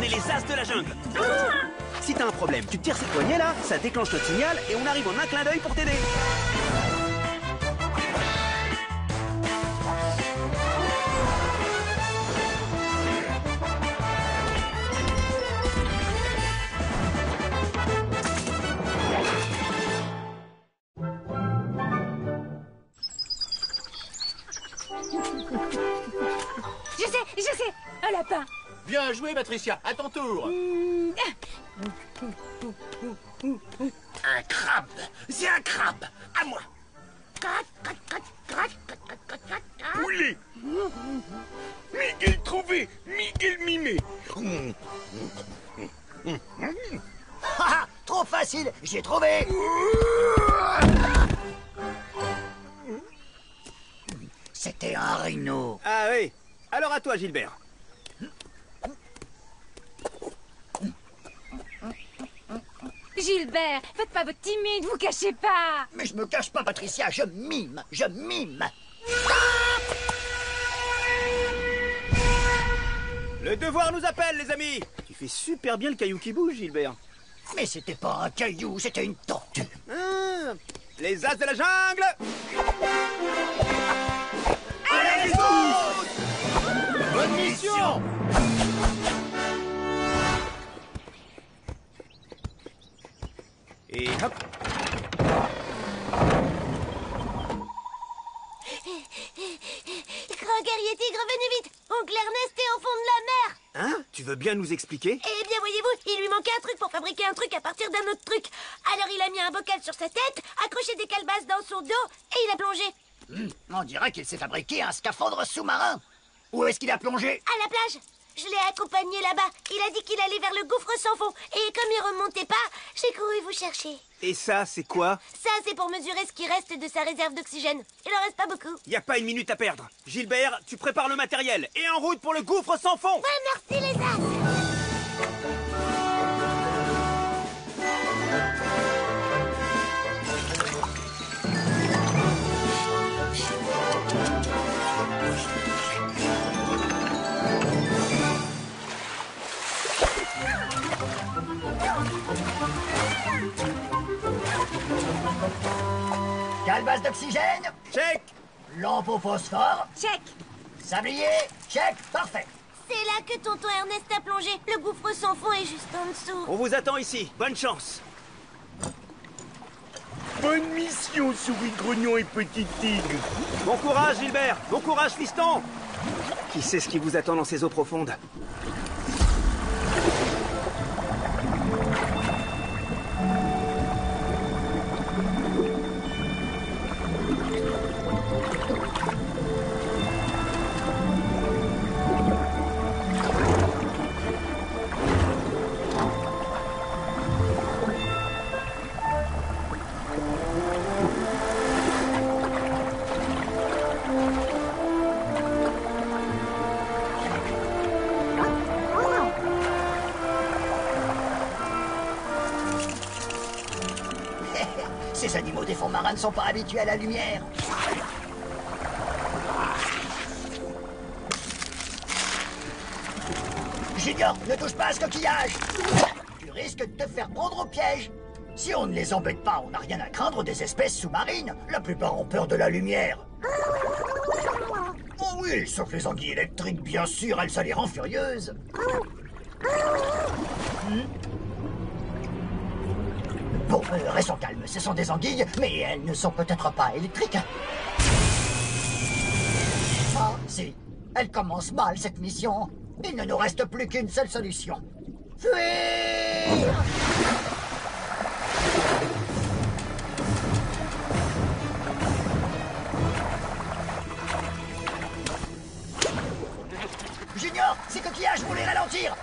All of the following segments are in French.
On est les As de la jungle. Si t'as un problème, tu tires cette poignée là, ça déclenche notre signal et on arrive en un clin d'œil pour t'aider. Je sais, un lapin. Bien joué, Patricia, à ton tour. Un crabe, c'est un crabe, à moi. Poulet. Miguel trouvé, Miguel mimé. Ah, trop facile, j'ai trouvé. C'était un rhino. Ah oui. Alors à toi, Gilbert. Gilbert, faites pas votre timide, vous cachez pas. Mais je me cache pas, Patricia, je mime, je mime. Le devoir nous appelle, les amis. Tu fais super bien le caillou qui bouge, Gilbert. Mais c'était pas un caillou, c'était une tortue. Ah, les As de la jungle. Allez, tous! Bonne mission! Et hop. Grand guerrier tigre, venez vite! Oncle Ernest est au fond de la mer! Hein? Tu veux bien nous expliquer? Eh bien, voyez-vous, il lui manquait un truc pour fabriquer un truc à partir d'un autre truc. Alors il a mis un bocal sur sa tête, accroché des calebasses dans son dos, et il a plongé. On dirait qu'il s'est fabriqué un scaphandre sous-marin. Où est-ce qu'il a plongé? À la plage. Je l'ai accompagné là-bas. Il a dit qu'il allait vers le gouffre sans fond. Et comme il remontait pas, j'ai couru vous chercher. Et ça, c'est quoi? Ça, c'est pour mesurer ce qui reste de sa réserve d'oxygène. Il en reste pas beaucoup. Y a pas une minute à perdre. Gilbert, tu prépares le matériel. Et en route pour le gouffre sans fond. Ouais, merci les As. Calebasse d'oxygène? Check. Lampe au phosphore? Check. Sablier? Check, parfait. C'est là que tonton Ernest a plongé. Le gouffre sans fond est juste en dessous. On vous attend ici. Bonne chance. Bonne mission, souris grognon et petit tigre. Bon courage, Gilbert. Bon courage, fiston. Qui sait ce qui vous attend dans ces eaux profondes? Ces animaux des fonds marins ne sont pas habitués à la lumière. Junior, ne touche pas à ce coquillage. Tu risques de te faire prendre au piège. Si on ne les embête pas, on n'a rien à craindre des espèces sous-marines. La plupart ont peur de la lumière. Oh oui, sauf les anguilles électriques, bien sûr, elles, ça les rend furieuses. Bon, restons calmes, ce sont des anguilles, mais elles ne sont peut-être pas électriques. Ah, si. Elle commence mal, cette mission. Il ne nous reste plus qu'une seule solution. Fuir! Junior, ces coquillages vont les ralentir.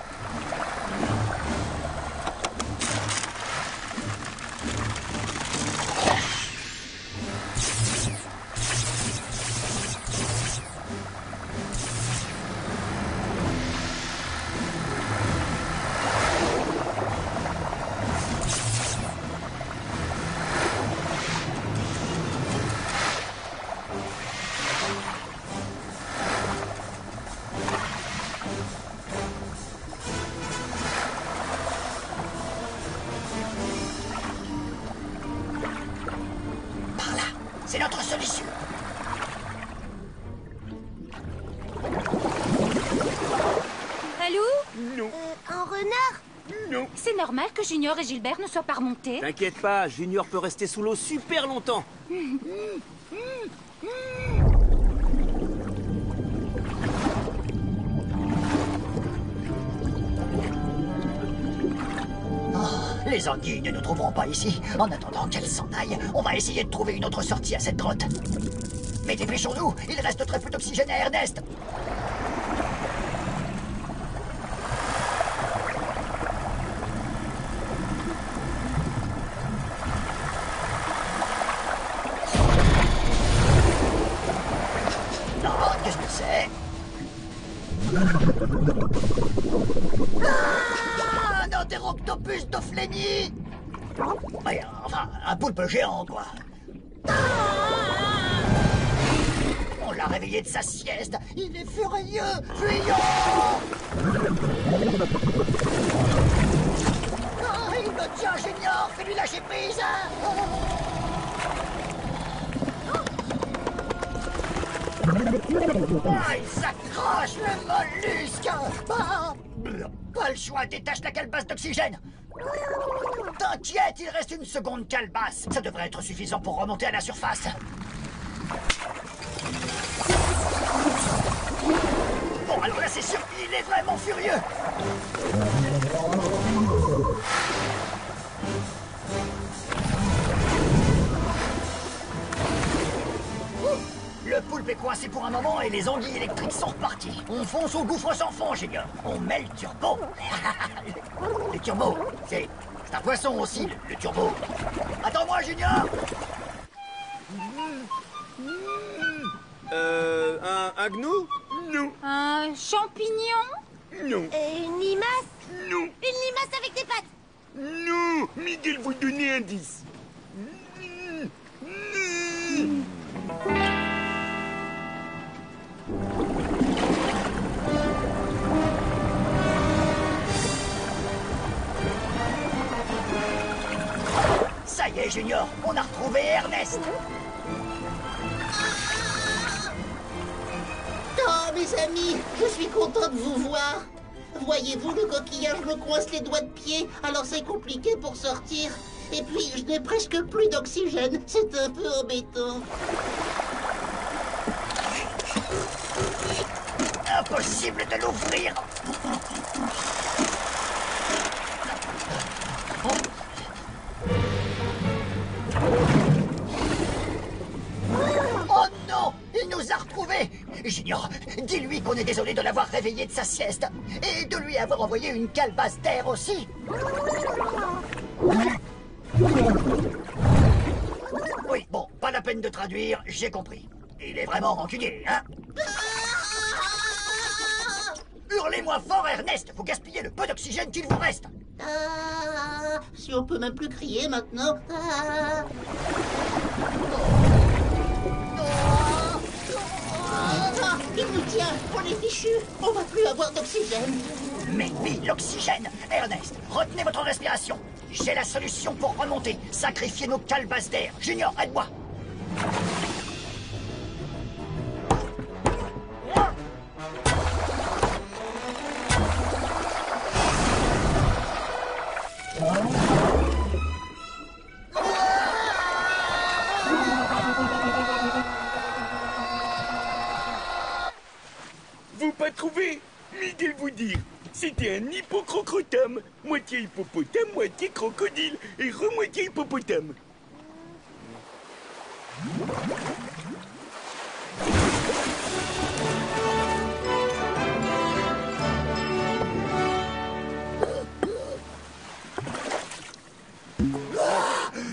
solution. Allô? Non, Un renard? non. C'est normal que Junior et Gilbert ne soient pas remontés. T'inquiète pas, Junior peut rester sous l'eau super longtemps. Les anguilles ne nous trouveront pas ici. En attendant qu'elles s'en aillent, on va essayer de trouver une autre sortie à cette grotte. Mais dépêchons-nous, il reste très peu d'oxygène à Ernest. Non, qu'est-ce que c'est? Ah, un enteroctopus d'Ophlénie! Ouais, enfin, un poulpe géant, quoi. On l'a réveillé de sa sieste. Il est furieux, fuyons! Ah, il me tient, Junior! Fais-lui lâcher prise! Ah, il s'accroche, le mollusque! Ah, pas le choix, détache la calebasse d'oxygène! T'inquiète, il reste une seconde calebasse. Ça devrait être suffisant pour remonter à la surface. Bon, alors là, c'est sûr, il est vraiment furieux. Le poulpe est coincé pour un moment et les anguilles électriques sont reparties. On fonce au gouffre sans fond, Junior. On met le turbo. Le turbo, c'est un poisson aussi, le turbo. Attends-moi, Junior. Un gnou? Non, Un champignon? non, Une limace? non, Une limace avec des pattes? non. Miguel vous donnez un indice. Ça y est, Junior, on a retrouvé Ernest. Oh, mes amis, je suis content de vous voir. Voyez-vous, le coquillage me coince les doigts de pied, alors c'est compliqué pour sortir. Et puis, je n'ai presque plus d'oxygène. C'est un peu embêtant. Impossible de l'ouvrir. Oh non, il nous a retrouvés. Junior, dis-lui qu'on est désolé de l'avoir réveillé de sa sieste et de lui avoir envoyé une calebasse d'air aussi. Oui, bon, pas la peine de traduire, j'ai compris. Il est vraiment rancunier, hein? Hurlez-moi fort, Ernest! Vous gaspillez le peu d'oxygène qu'il vous reste! Si on peut même plus crier maintenant. Il nous tient, on est fichus, on va plus avoir d'oxygène. Mais oui, l'oxygène! Ernest, retenez votre respiration! J'ai la solution pour remonter, sacrifier nos calebasses d'air. Junior, aide-moi! Vous pas trouvé? Miguel vous dire. C'était un hippocrocotame. Moitié hippopotame, moitié crocodile. Et remoitié hippopotame.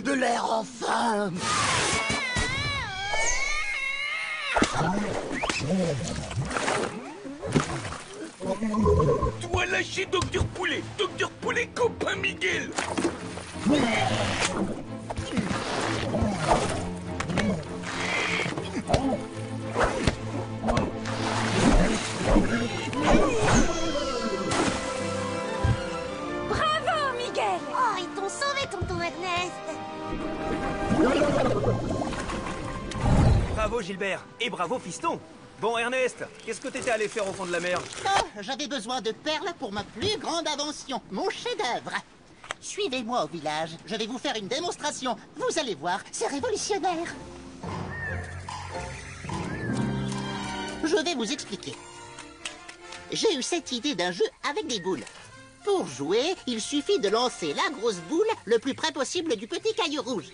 De l'air enfin! Toi lâcher Docteur Poulet. Docteur Poulet copain Miguel. Bravo, Miguel! Oh, ils t'ont sauvé, tonton Ernest. Bravo Gilbert, et bravo Fiston. Bon Ernest, qu'est-ce que t'étais allé faire au fond de la mer? Oh, j'avais besoin de perles pour ma plus grande invention, mon chef-d'œuvre. Suivez-moi au village, je vais vous faire une démonstration. Vous allez voir, c'est révolutionnaire. Je vais vous expliquer. J'ai eu cette idée d'un jeu avec des boules. Pour jouer, il suffit de lancer la grosse boule le plus près possible du petit caillou rouge.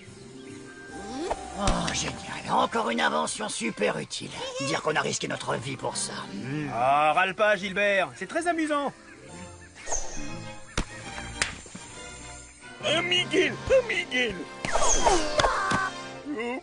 Oh, génial. Encore une invention super utile. Dire qu'on a risqué notre vie pour ça. Ah, râle pas Gilbert, c'est très amusant. Un Miguel. Oh.